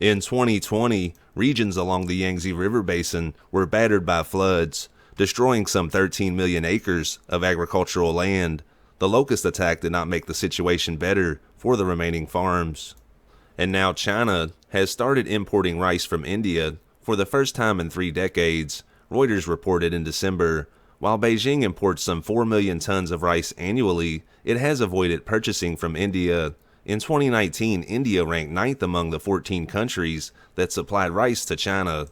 In 2020, regions along the Yangtze River Basin were battered by floods, destroying some 13 million acres of agricultural land. The locust attack did not make the situation better for the remaining farms. And now China has started importing rice from India for the first time in 3 decades, Reuters reported in December. While Beijing imports some 4 million tons of rice annually, it has avoided purchasing from India. In 2019, India ranked 9th among the 14 countries that supplied rice to China.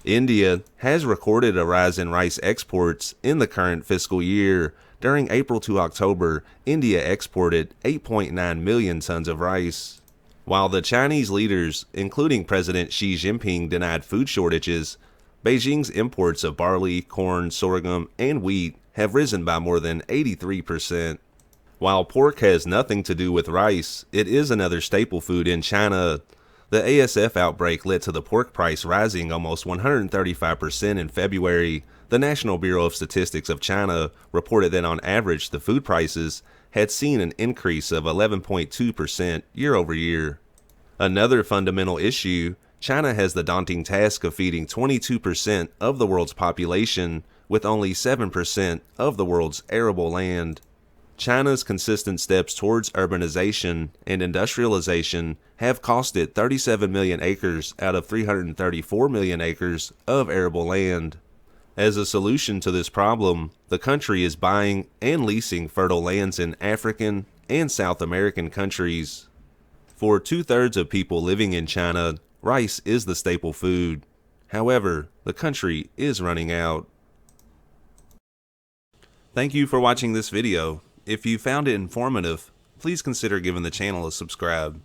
India has recorded a rise in rice exports in the current fiscal year. During April to October, India exported 8.9 million tons of rice. While the Chinese leaders, including President Xi Jinping, denied food shortages, Beijing's imports of barley, corn, sorghum, and wheat have risen by more than 83%. While pork has nothing to do with rice, it is another staple food in China. The ASF outbreak led to the pork price rising almost 135% in February. The National Bureau of Statistics of China reported that on average the food prices had seen an increase of 11.2% year over year. Another fundamental issue, China has the daunting task of feeding 22% of the world's population with only 7% of the world's arable land. China's consistent steps towards urbanization and industrialization have cost it 37 million acres out of 334 million acres of arable land. As a solution to this problem, the country is buying and leasing fertile lands in African and South American countries. For 2/3 of people living in China, rice is the staple food. However, the country is running out. Thank you for watching this video. If you found it informative, please consider giving the channel a subscribe.